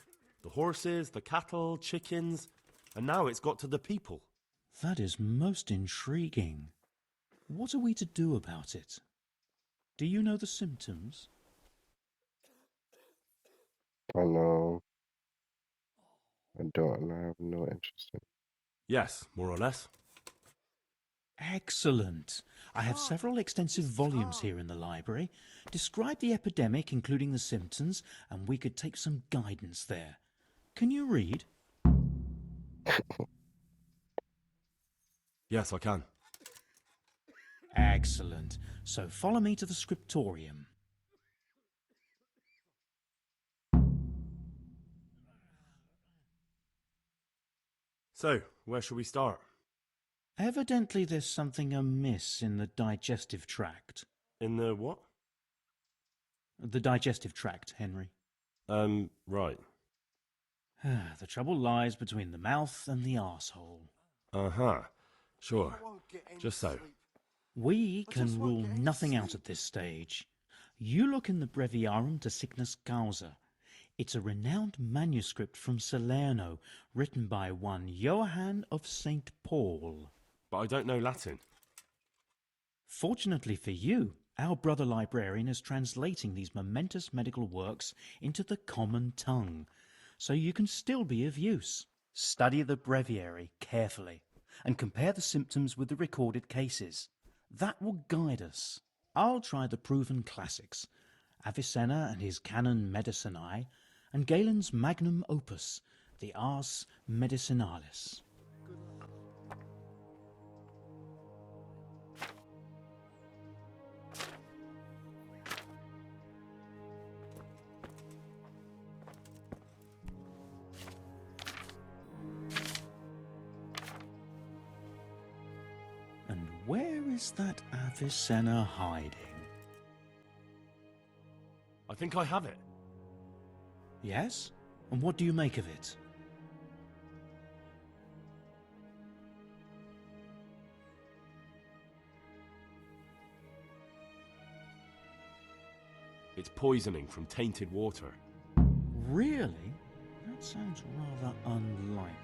Speaker 6: The horses, the cattle, chickens, and now it's got to the people.
Speaker 20: That is most intriguing. What are we to do about it? Do you know the symptoms?
Speaker 2: Oh no. I don't, and I have no interest in it.
Speaker 6: Yes, more or less.
Speaker 20: Excellent. I have several extensive volumes here in the library. Describe the epidemic, including the symptoms, and we could take some guidance there. Can you read?
Speaker 6: Yes, I can.
Speaker 20: Excellent. So follow me to the scriptorium.
Speaker 6: So, where shall we start?
Speaker 20: Evidently there's something amiss in the digestive tract.
Speaker 6: In the what?
Speaker 20: The digestive tract, Henry.
Speaker 6: Right.
Speaker 20: The trouble lies between the mouth and the arsehole.
Speaker 6: Uh-huh. Sure. Just so.
Speaker 20: We can rule nothing out at this stage. You look in the Breviarum de Sickness Causa. It's a renowned manuscript from Salerno, written by one Johann of St. Paul.
Speaker 6: But I don't know Latin.
Speaker 20: Fortunately for you, our brother librarian is translating these momentous medical works into the common tongue, so you can still be of use. Study the breviary carefully and compare the symptoms with the recorded cases. That will guide us. I'll try the proven classics, Avicenna and his Canon Medicinae, and Galen's magnum opus, the Ars Medicinalis. And where is that Avicenna hiding?
Speaker 6: I think I have it.
Speaker 20: Yes? And what do you make of it?
Speaker 6: It's poisoning from tainted water.
Speaker 20: Really? That sounds rather unlikely.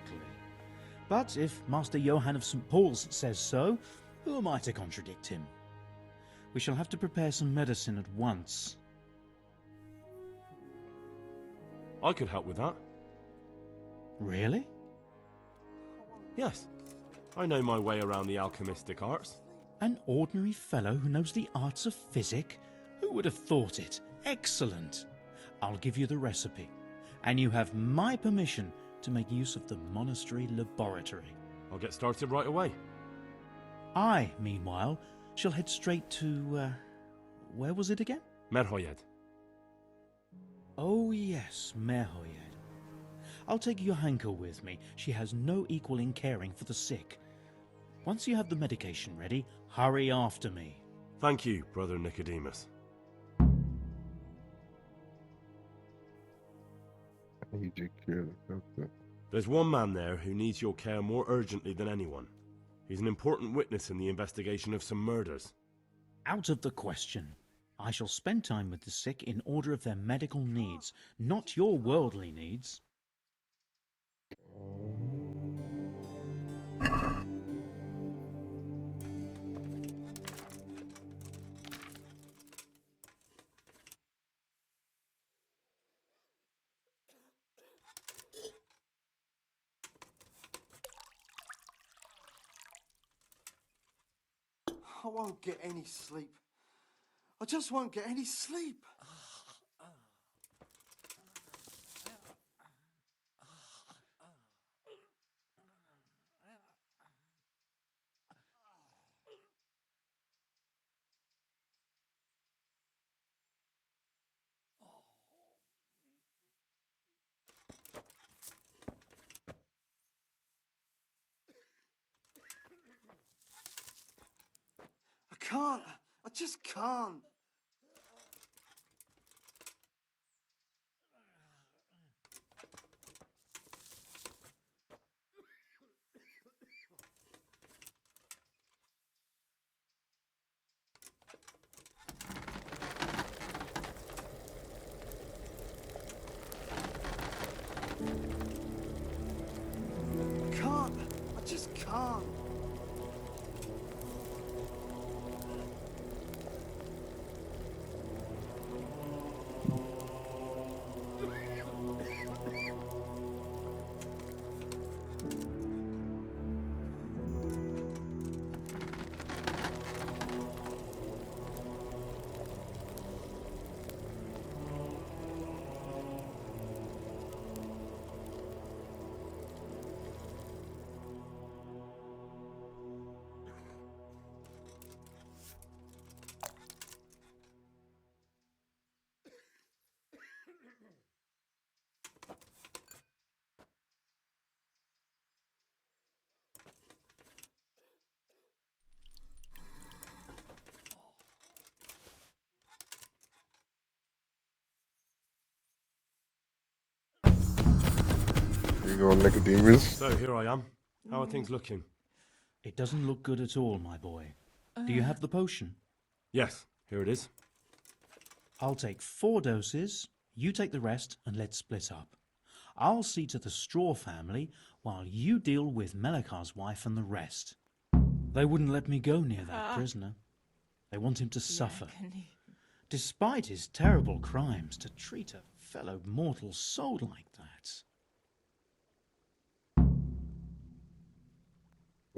Speaker 20: But if Master Johann of St. Paul's says so, who am I to contradict him? We shall have to prepare some medicine at once.
Speaker 6: I could help with that.
Speaker 20: Really?
Speaker 6: Yes. I know my way around the alchemistic arts.
Speaker 20: An ordinary fellow who knows the arts of physic? Who would have thought it? Excellent. I'll give you the recipe, and you have my permission to make use of the monastery laboratory.
Speaker 6: I'll get started right away.
Speaker 20: I, meanwhile, shall head straight to, where was it again?
Speaker 6: Merhoyed.
Speaker 20: Oh yes, Merhoyed. I'll take Johanka with me. She has no equal in caring for the sick. Once you have the medication ready, hurry after me.
Speaker 6: Thank you, Brother Nicodemus. There's one man there who needs your care more urgently than anyone. He's an important witness in the investigation of some murders.
Speaker 20: Out of the question. I shall spend time with the sick in order of their medical needs, not your worldly needs.
Speaker 12: I won't get any sleep. I just won't get any sleep. I can't. I just can't. I just can't.
Speaker 2: You old Nicodemus.
Speaker 6: So here I am. How are things looking?
Speaker 20: It doesn't look good at all, my boy. Do you have the potion?
Speaker 6: Yes, here it is.
Speaker 20: I'll take 4 doses, you take the rest, and let's split up. I'll see to the Straw family while you deal with Melikar's wife and the rest. They wouldn't let me go near that prisoner. They want him to suffer. Despite his terrible crimes, to treat a fellow mortal soul like that.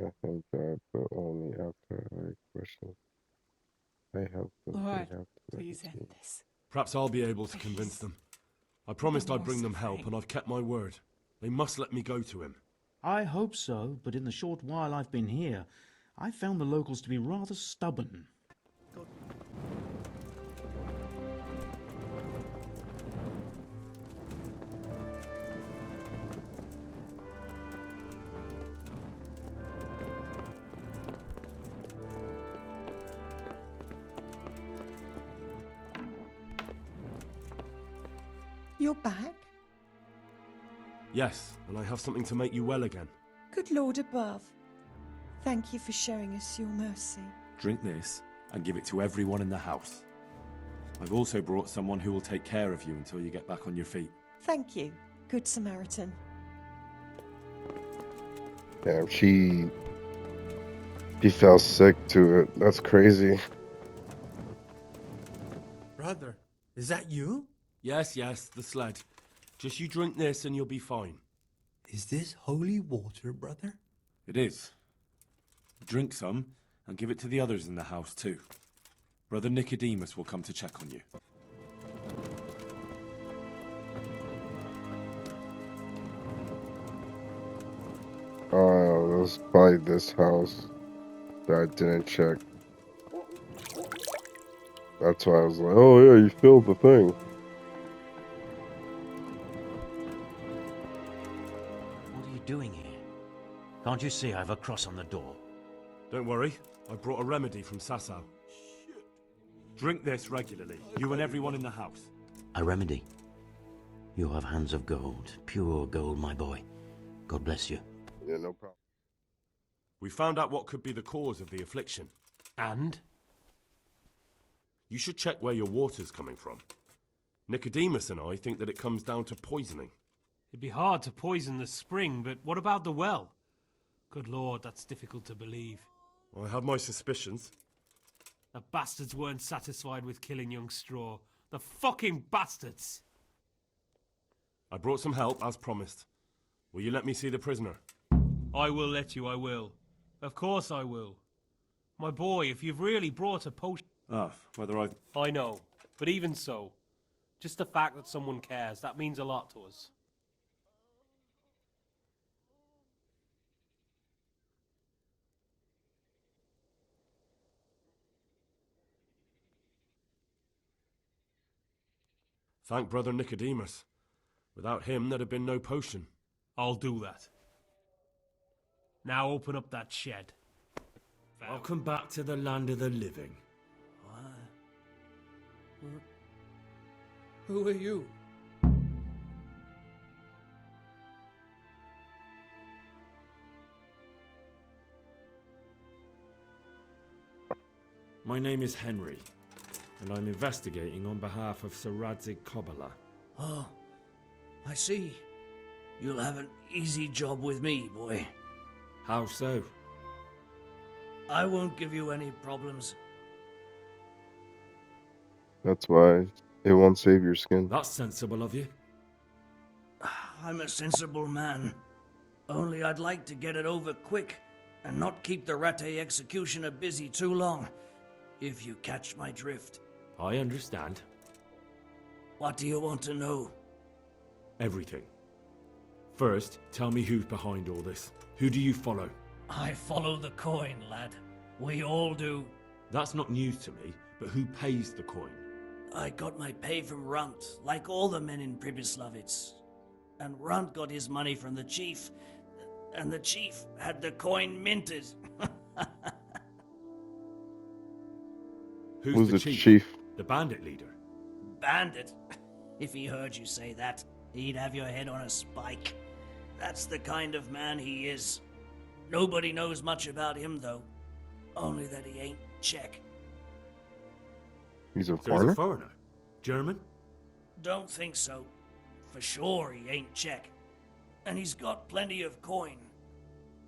Speaker 2: I think that, but only after I question. I help them.
Speaker 21: Lord,
Speaker 2: They have to
Speaker 21: please
Speaker 2: meditate.
Speaker 21: end this.
Speaker 6: Perhaps I'll be able to convince them. I promised I'd bring them help, and I've kept my word. They must let me go to him.
Speaker 20: I hope so, but in the short while I've been here, I've found the locals to be rather stubborn.
Speaker 17: You're back?
Speaker 6: Yes, and I have something to make you well again.
Speaker 17: Good Lord above. Thank you for showing us your mercy.
Speaker 6: Drink this and give it to everyone in the house. I've also brought someone who will take care of you until you get back on your feet.
Speaker 17: Thank you, Good Samaritan.
Speaker 2: Damn, she fell sick to it. That's crazy.
Speaker 18: Brother, is that you?
Speaker 6: Yes, the sled. Just you drink this and you'll be fine.
Speaker 18: Is this holy water, brother?
Speaker 6: It is. Drink some and give it to the others in the house too. Brother Nicodemus will come to check on you.
Speaker 2: Oh, it was by this house that I didn't check. That's why I was like, oh yeah, you filled the thing.
Speaker 1: What are you doing here? Can't you see I have a cross on the door?
Speaker 6: Don't worry, I brought a remedy from Sasau. Drink this regularly, you and everyone in the house.
Speaker 1: A remedy? You have hands of gold, pure gold, my boy. God bless you.
Speaker 2: Yeah, no problem.
Speaker 6: We found out what could be the cause of the affliction.
Speaker 3: And?
Speaker 6: You should check where your water's coming from. Nicodemus and I think that it comes down to poisoning.
Speaker 3: It'd be hard to poison the spring, but what about the well? Good Lord, that's difficult to believe.
Speaker 6: I have my suspicions.
Speaker 3: The bastards weren't satisfied with killing young Straw. The fucking bastards!
Speaker 6: I brought some help, as promised. Will you let me see the prisoner?
Speaker 3: I will let you, I will. Of course I will. My boy, if you've really brought a potion...
Speaker 6: Whether I've...
Speaker 3: I know, but even so, just the fact that someone cares, that means a lot to us.
Speaker 6: Thank Brother Nicodemus. Without him, there'd have been no potion.
Speaker 3: I'll do that. Now open up that shed.
Speaker 6: Welcome back to the land of the living.
Speaker 18: Who are you?
Speaker 6: My name is Henry, and I'm investigating on behalf of Sir Radzig Kobyla.
Speaker 22: Oh, I see. You'll have an easy job with me, boy.
Speaker 6: How so?
Speaker 22: I won't give you any problems.
Speaker 2: That's why it won't save your skin.
Speaker 6: That's sensible of you.
Speaker 22: I'm a sensible man. Only I'd like to get it over quick and not keep the Rattay executioner busy too long, if you catch my drift.
Speaker 6: I understand.
Speaker 22: What do you want to know?
Speaker 6: Everything. First, tell me who's behind all this. Who do you follow?
Speaker 22: I follow the coin, lad. We all do.
Speaker 6: That's not news to me, but who pays the coin?
Speaker 22: I got my pay from Runt, like all the men in Pribyslavitz. And Runt got his money from the chief, and the chief had the coin minted.
Speaker 6: Who's the chief? The bandit leader.
Speaker 22: Bandit? If he heard you say that, he'd have your head on a spike. That's the kind of man he is. Nobody knows much about him, though. Only that he ain't Czech.
Speaker 2: He's a
Speaker 6: So he's
Speaker 2: foreigner?
Speaker 6: a foreigner? German?
Speaker 22: Don't think so. For sure he ain't Czech. And he's got plenty of coin.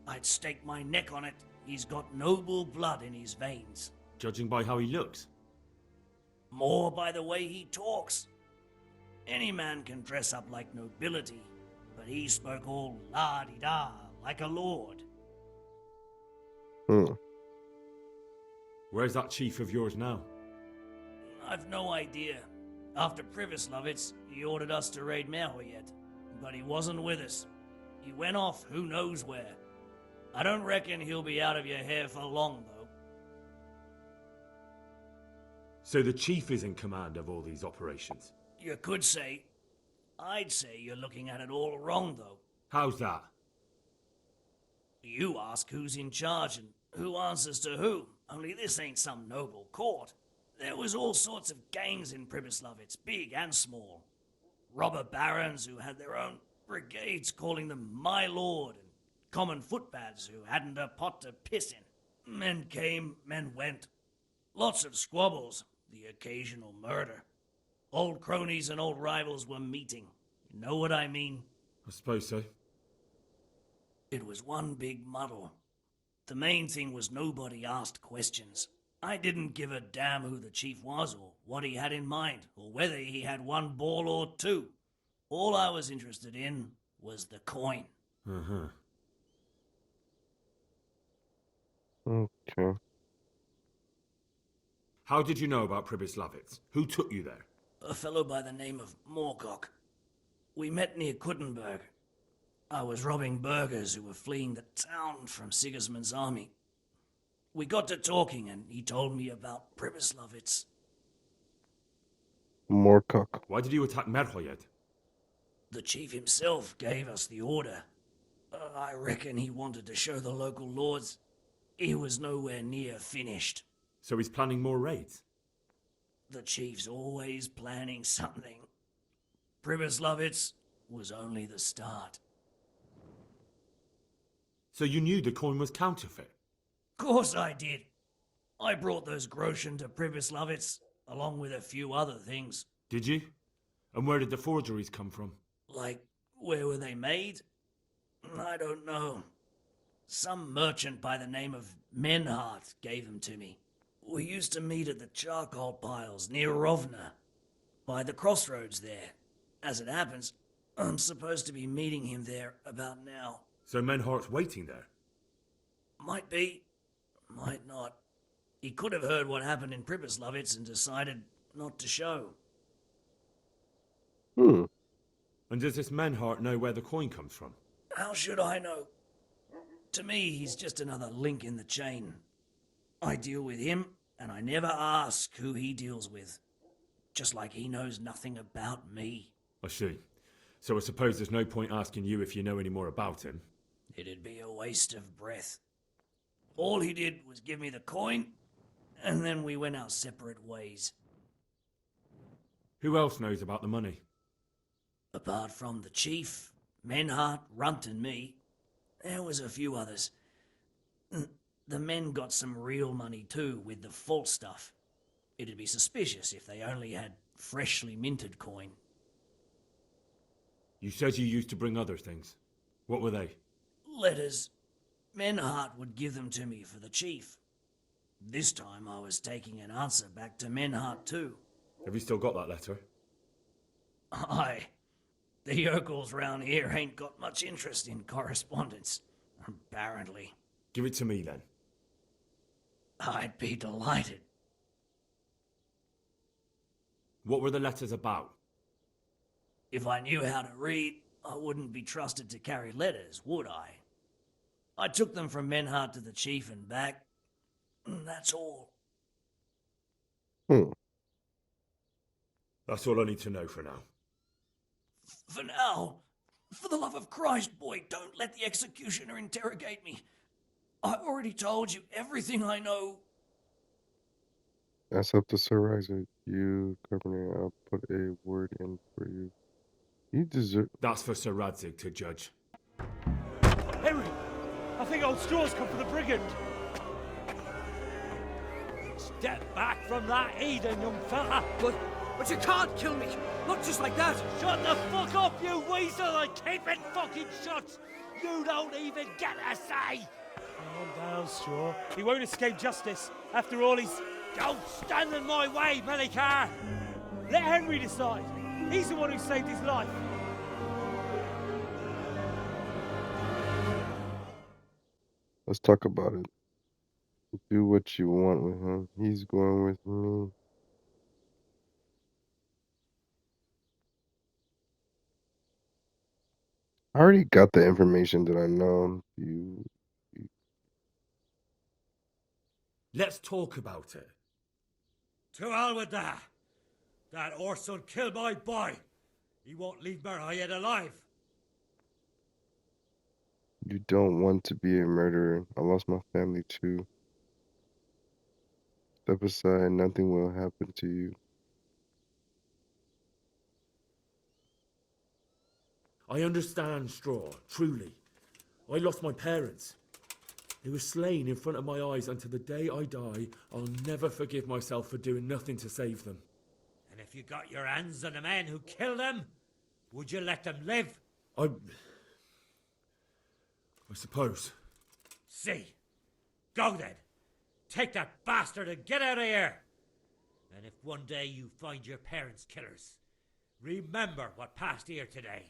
Speaker 22: I'd stake my neck on it. He's got noble blood in his veins.
Speaker 6: Judging by how he looks.
Speaker 22: More by the way he talks. Any man can dress up like nobility, but he spoke all la-di-da, like a lord.
Speaker 6: Where's that chief of yours now?
Speaker 22: I've no idea. After Privislavitz, he ordered us to raid Merhoyet, but he wasn't with us. He went off who knows where. I don't reckon he'll be out of your hair for long, though.
Speaker 6: So the chief is in command of all these operations?
Speaker 22: You could say. I'd say you're looking at it all wrong, though.
Speaker 6: How's that?
Speaker 22: You ask who's in charge and who answers to who, only this ain't some noble court. There was all sorts of gangs in Privislavitz, big and small. Robber barons who had their own brigades calling them my lord, and common footpads who hadn't a pot to piss in. Men came, men went. Lots of squabbles, the occasional murder. Old cronies and old rivals were meeting. You know what I mean?
Speaker 6: I suppose so.
Speaker 22: It was one big muddle. The main thing was nobody asked questions. I didn't give a damn who the chief was or what he had in mind or whether he had one ball or two. All I was interested in was the coin.
Speaker 6: Uh-huh.
Speaker 2: Okay.
Speaker 6: How did you know about Privislavitz? Who took you there?
Speaker 22: A fellow by the name of Moorcock. We met near Kuttenberg. I was robbing burghers who were fleeing the town from Sigismund's army. We got to talking and he told me about Privislavitz.
Speaker 2: Moorcock.
Speaker 6: Why did you attack Merhoyet?
Speaker 22: The chief himself gave us the order. I reckon he wanted to show the local lords he was nowhere near finished.
Speaker 6: So he's planning more raids?
Speaker 22: The chief's always planning something. Privislavitz was only the start.
Speaker 6: So you knew the coin was counterfeit?
Speaker 22: Course I did. I brought those groschen to Privislavitz, along with a few other things.
Speaker 6: Did you? And where did the forgeries come from?
Speaker 22: Like, where were they made? I don't know. Some merchant by the name of Menhart gave them to me. We used to meet at the charcoal piles near Rovna, by the crossroads there. As it happens, I'm supposed to be meeting him there about now.
Speaker 6: So Menhart's waiting there?
Speaker 22: Might be, might not. He could have heard what happened in Privislavitz and decided not to show.
Speaker 2: Hmm.
Speaker 6: And does this Menhart know where the coin comes from?
Speaker 22: How should I know? To me, he's just another link in the chain. I deal with him, and I never ask who he deals with. Just like he knows nothing about me.
Speaker 6: I see. So I suppose there's no point asking you if you know any more about him.
Speaker 22: It'd be a waste of breath. All he did was give me the coin, and then we went our separate ways.
Speaker 6: Who else knows about the money?
Speaker 22: Apart from the chief, Menhart, Runt, and me, there was a few others. The men got some real money too, with the false stuff. It'd be suspicious if they only had freshly minted coin.
Speaker 6: You said you used to bring other things. What were they?
Speaker 22: Letters. Menhart would give them to me for the chief. This time I was taking an answer back to Menhart too.
Speaker 6: Have you still got that letter?
Speaker 22: Aye. The yokels round here ain't got much interest in correspondence, apparently.
Speaker 6: Give it to me then.
Speaker 22: I'd be delighted.
Speaker 6: What were the letters about?
Speaker 22: If I knew how to read, I wouldn't be trusted to carry letters, would I? I took them from Menhart to the chief and back. That's all.
Speaker 6: That's all I need to know for now.
Speaker 22: For now, for the love of Christ, boy, don't let the executioner interrogate me. I already told you everything I know.
Speaker 2: That's up to Sir Isaac. You, Governor, I'll put a word in for you. You deserve...
Speaker 6: That's for Sir Radzig to judge.
Speaker 3: think old Straw's come for the brigand.
Speaker 16: Step back from that Eden, young fella.
Speaker 5: But you can't kill me. Not just like that.
Speaker 16: Shut the fuck up, you weasel, and keep it fucking shut. You don't even get a say.
Speaker 3: Calm down, Straw. He won't escape justice. After all, he's...
Speaker 16: Don't stand in my way, Melikar.
Speaker 3: Let Henry decide. He's the one who saved his life.
Speaker 2: Let's talk about it. Do what you want with him. He's going with me. I already got the information that I know.
Speaker 16: Let's talk about it. To hell with that. That Orson killed my boy. He won't leave Merhayed alive.
Speaker 2: You don't want to be a murderer. I lost my family too. Step aside, nothing will happen to you.
Speaker 6: I understand, Straw, truly. I lost my parents. They were slain in front of my eyes, and to the day I die, I'll never forgive myself for doing nothing to save them.
Speaker 16: And if you got your hands on the men who killed them, would you let them live?
Speaker 6: I suppose.
Speaker 16: See. Go then. Take that bastard and get out of here. And if one day you find your parents' killers, remember what passed here today.